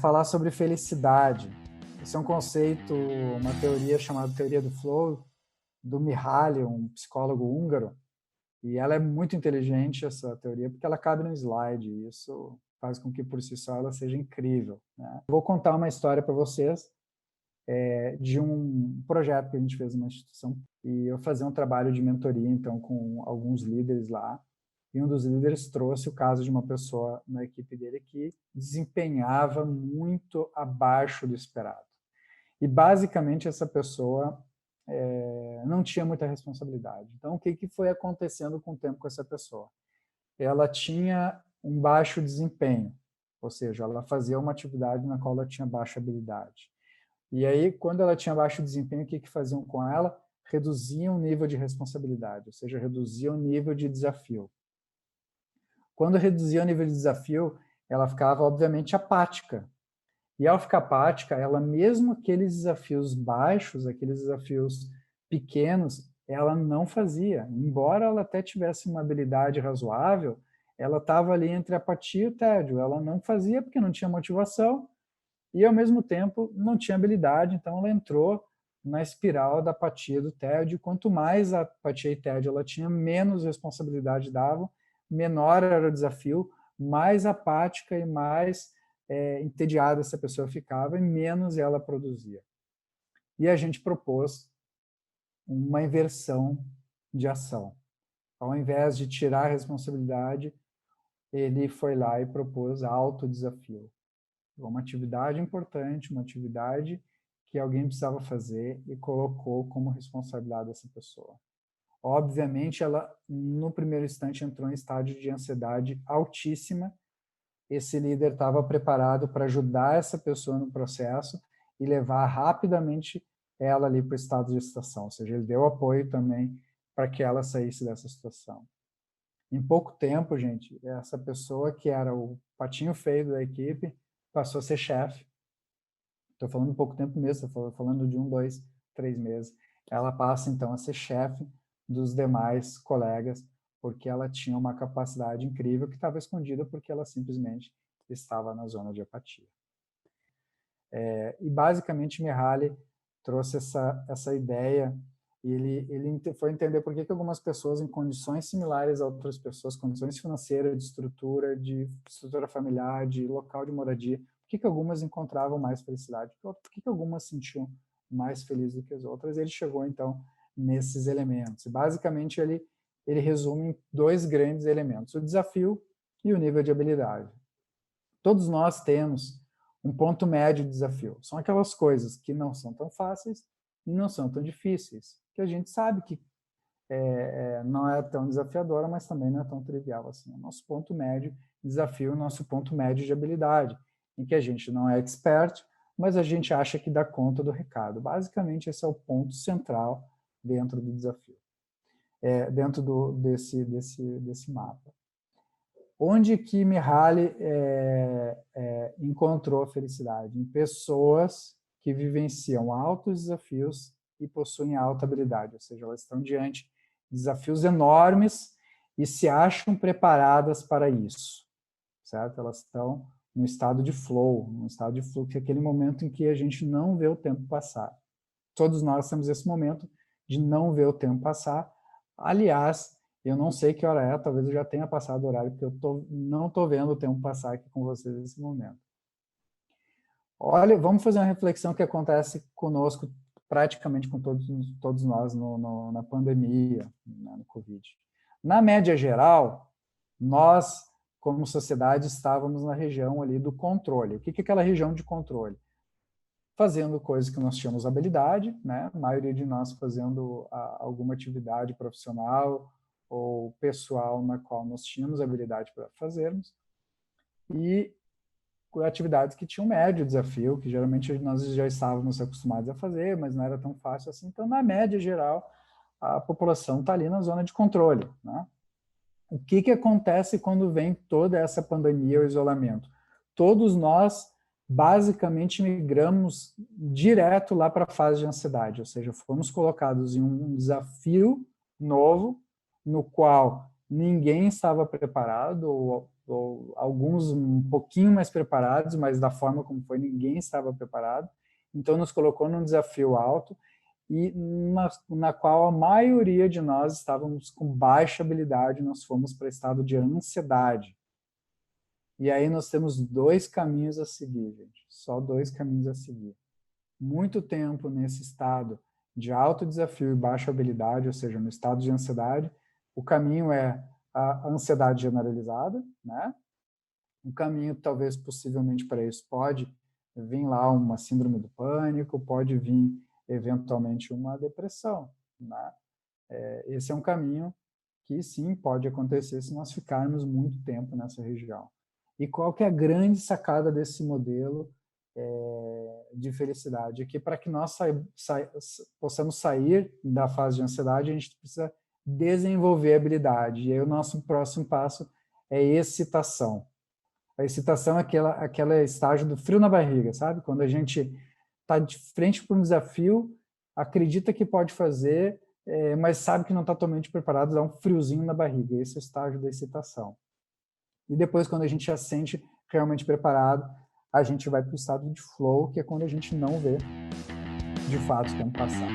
falar sobre felicidade. Esse é um conceito, uma teoria chamada teoria do flow, do Mihaly, um psicólogo húngaro, e ela é muito inteligente, essa teoria, porque ela cabe no slide, e isso faz com que, por si só, ela seja incrível, né? Vou contar uma história para vocês de um projeto que a gente fez numa instituição, e eu fazia um trabalho de mentoria, então, com alguns líderes lá, e um dos líderes trouxe o caso de uma pessoa na equipe dele que desempenhava muito abaixo do esperado. E, basicamente, essa pessoa não tinha muita responsabilidade. Então, o que foi acontecendo com o tempo com essa pessoa? Ela tinha um baixo desempenho, ou seja, ela fazia uma atividade na qual ela tinha baixa habilidade. E aí, quando ela tinha baixo desempenho, o que faziam com ela? Reduziam o nível de responsabilidade, ou seja, reduziam o nível de desafio. Quando reduzia o nível de desafio, ela ficava, obviamente, apática. E ao ficar apática, ela mesmo aqueles desafios baixos, aqueles desafios pequenos, ela não fazia. Embora ela até tivesse uma habilidade razoável, ela estava ali entre a apatia e o tédio. Ela não fazia porque não tinha motivação e, ao mesmo tempo, não tinha habilidade. Então, ela entrou na espiral da apatia e do tédio. Quanto mais a apatia e tédio ela tinha, menos responsabilidade davam, menor era o desafio, mais apática e mais entediada essa pessoa ficava e menos ela produzia. E a gente propôs uma inversão de ação. Ao invés de tirar a responsabilidade, ele foi lá e propôs autodesafio. Uma atividade importante, uma atividade que alguém precisava fazer e colocou como responsabilidade dessa pessoa. Obviamente, ela, no primeiro instante, entrou em estágio de ansiedade altíssima. Esse líder estava preparado para ajudar essa pessoa no processo e levar rapidamente ela ali para o estado de excitação, ou seja, ele deu apoio também para que ela saísse dessa situação. Em pouco tempo, gente, essa pessoa que era o patinho feio da equipe passou a ser chefe. Estou falando um pouco tempo mesmo, estou falando de 1, 2, 3 meses. Ela passa, então, a ser chefe dos demais colegas, porque ela tinha uma capacidade incrível que estava escondida porque ela simplesmente estava na zona de apatia. E, basicamente, Mihaly trouxe essa ideia e ele foi entender por que algumas pessoas em condições similares a outras pessoas, condições financeiras, de estrutura familiar, de local de moradia, por que algumas encontravam mais felicidade, por que algumas se sentiam mais felizes do que as outras. E ele chegou, então, nesses elementos. E, basicamente, ele resume em 2 grandes elementos, o desafio e o nível de habilidade. Todos nós temos um ponto médio de desafio. São aquelas coisas que não são tão fáceis e não são tão difíceis, que a gente sabe que não é tão desafiadora, mas também não é tão trivial assim. O nosso ponto médio de desafio é o nosso ponto médio de habilidade, em que a gente não é expert, mas a gente acha que dá conta do recado. Basicamente, esse é o ponto central dentro do desafio, dentro desse mapa. Onde que Mihaly encontrou a felicidade? Em pessoas que vivenciam altos desafios e possuem alta habilidade, ou seja, elas estão diante de desafios enormes e se acham preparadas para isso, certo? Elas estão no estado de flow, que é aquele momento em que a gente não vê o tempo passar. Todos nós temos esse momento de não ver o tempo passar. Aliás, eu não sei que hora é, talvez eu já tenha passado o horário, porque eu não estou vendo o tempo passar aqui com vocês nesse momento. Olha, vamos fazer uma reflexão que acontece conosco, praticamente com todos nós na pandemia, no Covid. Na média geral, nós, como sociedade, estávamos na região ali do controle. O que é aquela região de controle? Fazendo coisas que nós tínhamos habilidade, né? A maioria de nós fazendo alguma atividade profissional ou pessoal na qual nós tínhamos habilidade para fazermos, e atividades que tinham médio desafio, que geralmente nós já estávamos acostumados a fazer, mas não era tão fácil assim. Então, na média geral, a população está ali na zona de controle, né? O que acontece quando vem toda essa pandemia ou isolamento? Todos nós, basicamente, migramos direto lá para a fase de ansiedade, ou seja, fomos colocados em um desafio novo, no qual ninguém estava preparado, ou ou alguns um pouquinho mais preparados, mas da forma como foi, ninguém estava preparado. Então, nos colocou num desafio alto e na qual a maioria de nós estávamos com baixa habilidade, nós fomos para estado de ansiedade. E aí nós temos 2 caminhos a seguir, gente. Só 2 caminhos a seguir. Muito tempo nesse estado de alto desafio e baixa habilidade, ou seja, no estado de ansiedade, o caminho é a ansiedade generalizada, né? O caminho, talvez, possivelmente para isso, pode vir lá uma síndrome do pânico, pode vir, eventualmente, uma depressão, né? Esse é um caminho que, sim, pode acontecer se nós ficarmos muito tempo nessa região. E qual que é a grande sacada desse modelo de felicidade? É que para que nós possamos sair da fase de ansiedade, a gente precisa desenvolver habilidade. E aí o nosso próximo passo é excitação. A excitação é aquela estágio do frio na barriga, sabe? Quando a gente está de frente para um desafio, acredita que pode fazer, mas sabe que não está totalmente preparado, dá um friozinho na barriga. Esse é o estágio da excitação. E depois, quando a gente já sente realmente preparado, a gente vai para o estado de flow, que é quando a gente não vê, de fato, o tempo passar.